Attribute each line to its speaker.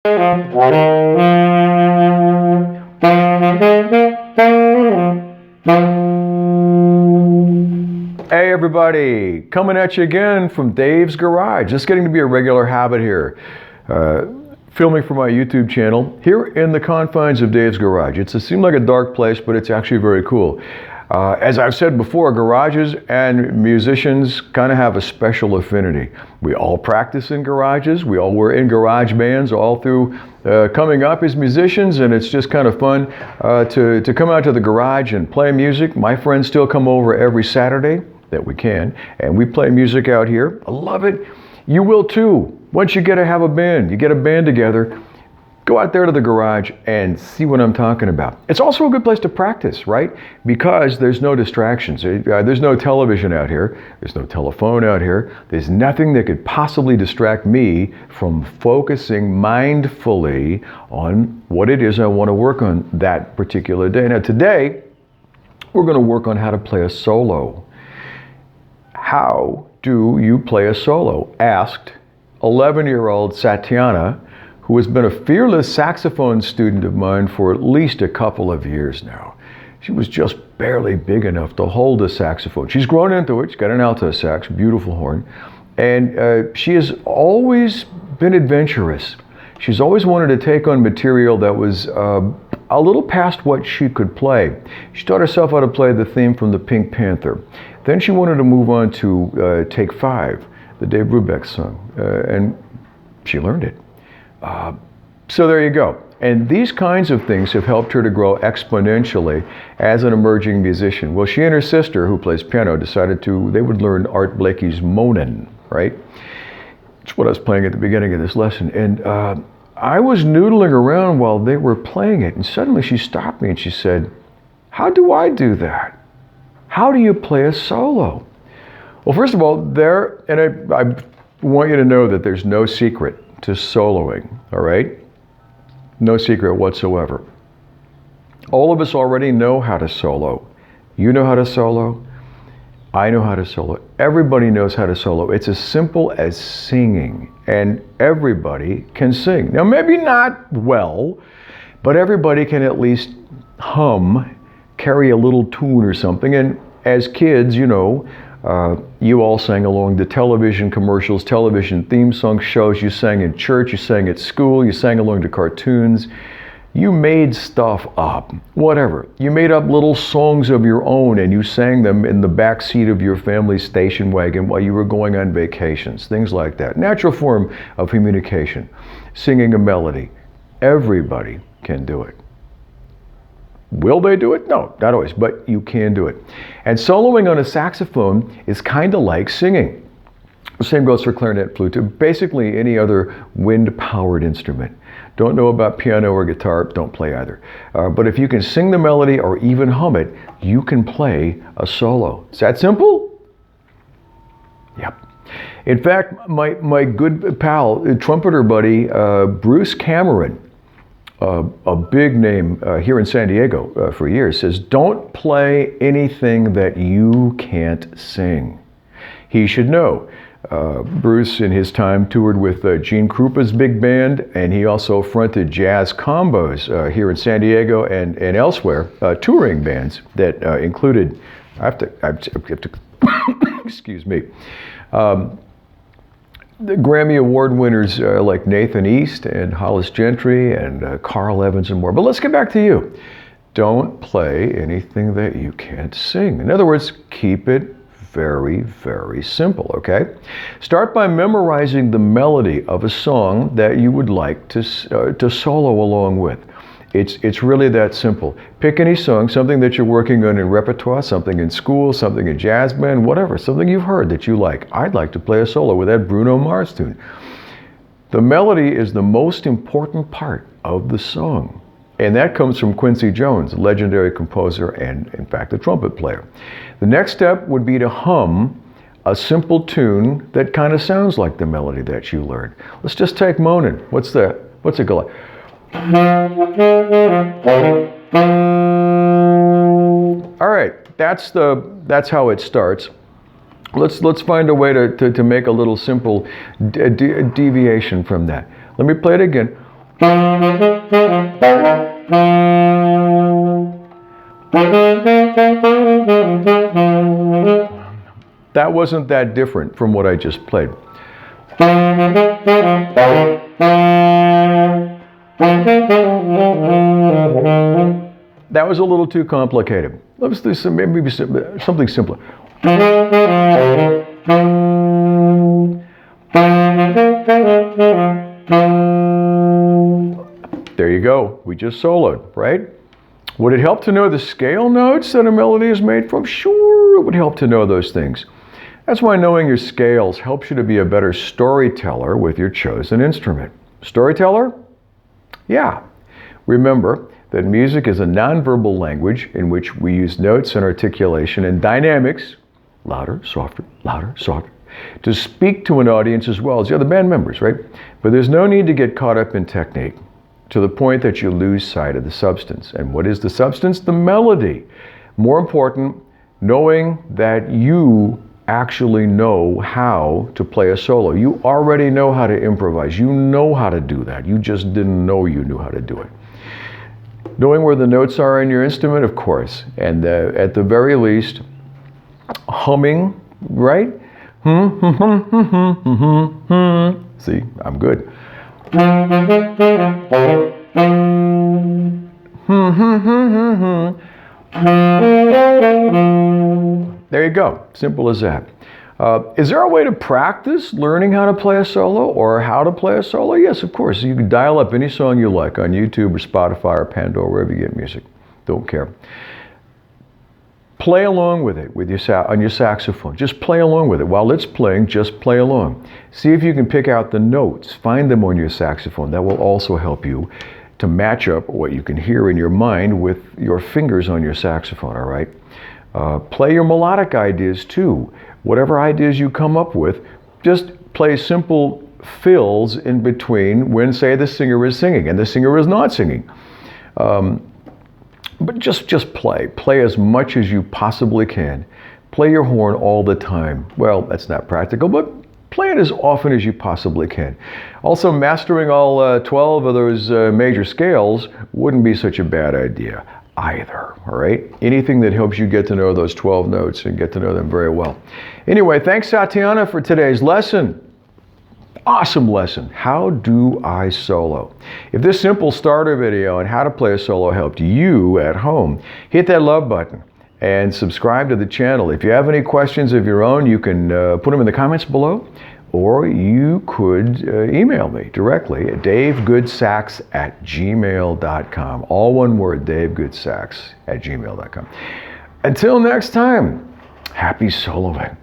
Speaker 1: Hey everybody, coming at you again from Dave's Garage. Just getting to be a regular habit here. Filming for my YouTube channel here in the confines of Dave's Garage. It seems like a dark place, but it's actually very cool. As I've said before, garages and musicians kind of have a special affinity. We all practice in garages. We all were in garage bands all through coming up as musicians, and it's just kind of fun to come out to the garage and play music. My friends still come over every Saturday that we can, and we play music out here. I love it. You will too. Once you get to have a band, you get a band together, go out there to the garage and see what I'm talking about. It's also a good place to practice, right? Because there's no distractions. There's no television out here. There's no telephone out here. There's nothing that could possibly distract me from focusing mindfully on what it is I want to work on that particular day. Now today, we're going to work on how to play a solo. How do you play a solo? Asked 11-year-old Satyana, who has been a fearless saxophone student of mine for at least a couple of years now. She was just barely big enough to hold a saxophone. She's grown into it. She's got an alto sax, beautiful horn. And she has always been adventurous. She's always wanted to take on material that was a little past what she could play. She taught herself how to play the theme from the Pink Panther. Then she wanted to move on to Take 5, the Dave Brubeck song, and she learned it. So there you go. And these kinds of things have helped her to grow exponentially as an emerging musician. Well, she and her sister, who plays piano, decided they would learn Art Blakey's Moanin', right? It's what I was playing at the beginning of this lesson. And I was noodling around while they were playing it, and suddenly she stopped me and she said, "How do I do that? How do you play a solo?" Well, first of all, I want you to know that there's no secret to soloing, all right? No secret whatsoever. All of us already know how to solo. You know how to solo. I know how to solo. Everybody knows how to solo. It's as simple as singing, and everybody can sing. Now, maybe not well, but everybody can at least hum, carry a little tune or something. And as kids, you know, you all sang along to television commercials, television theme song shows. You sang in church, you sang at school, you sang along to cartoons. You made stuff up, whatever. You made up little songs of your own and you sang them in the back seat of your family's station wagon while you were going on vacations, things like that. Natural form of communication, singing a melody. Everybody can do it. Will they do it? No, not always, but you can do it. And soloing on a saxophone is kind of like singing. The same goes for clarinet, flute, basically any other wind-powered instrument. Don't know about piano or guitar, don't play either. But if you can sing the melody or even hum it, you can play a solo. Is that simple? Yep. In fact, my good pal, trumpeter buddy, Bruce Cameron, a big name here in San Diego for years, says, don't play anything that you can't sing. He should know. Bruce, in his time, toured with Gene Krupa's big band, and he also fronted jazz combos here in San Diego and elsewhere, touring bands that included, I have to excuse me, the Grammy Award winners like Nathan East and Hollis Gentry and Carl Evans and more. But let's get back to you. Don't play anything that you can't sing. In other words, keep it very, very simple, okay? Start by memorizing the melody of a song that you would like to solo along with. It's really that simple. Pick any song, something that you're working on in repertoire, something in school, something in jazz band, whatever, something you've heard that you like. I'd like to play a solo with that Bruno Mars tune. The melody is the most important part of the song. And that comes from Quincy Jones, a legendary composer and, in fact, a trumpet player. The next step would be to hum a simple tune that kind of sounds like the melody that you learned. Let's just take Moanin'. What's it go like? All right, that's how it starts. Let's find a way to make a little simple deviation from that. Let me play it again. That wasn't that different from what I just played. That was a little too complicated. Let's do maybe something simpler. There you go. We just soloed, right? Would it help to know the scale notes that a melody is made from? Sure, it would help to know those things. That's why knowing your scales helps you to be a better storyteller with your chosen instrument. Storyteller? Yeah. Remember that music is a nonverbal language in which we use notes and articulation and dynamics, louder, softer, to speak to an audience as well as the other band members, right? But there's no need to get caught up in technique to the point that you lose sight of the substance. And what is the substance? The melody. More important, knowing that you actually know how to play a solo. You already know how to improvise. You know how to do that. You just didn't know you knew how to do it. Knowing where the notes are in your instrument, of course, and at the very least, humming, right? See, I'm good. There you go. Simple as that. Is there a way to practice learning how to play a solo or how to play a solo? Yes, of course. You can dial up any song you like on YouTube or Spotify or Pandora, wherever you get music. Don't care. Play along with it with on your saxophone. Just play along with it. While it's playing, just play along. See if you can pick out the notes. Find them on your saxophone. That will also help you to match up what you can hear in your mind with your fingers on your saxophone, all right? Play your melodic ideas too. Whatever ideas you come up with, just play simple fills in between when, say, the singer is singing and the singer is not singing. But just play. Play as much as you possibly can. Play your horn all the time. Well, that's not practical, but play it as often as you possibly can. Also, mastering all 12 of those major scales wouldn't be such a bad idea either, all right? Anything that helps you get to know those 12 notes and get to know them very well. Anyway, thanks, Tatiana, for today's lesson. Awesome lesson. How do I solo? If this simple starter video on how to play a solo helped you at home, hit that love button and subscribe to the channel. If you have any questions of your own, you can put them in the comments below, or you could email me directly at davegoodsax@gmail.com. All one word, davegoodsax@gmail.com. Until next time, happy soloing.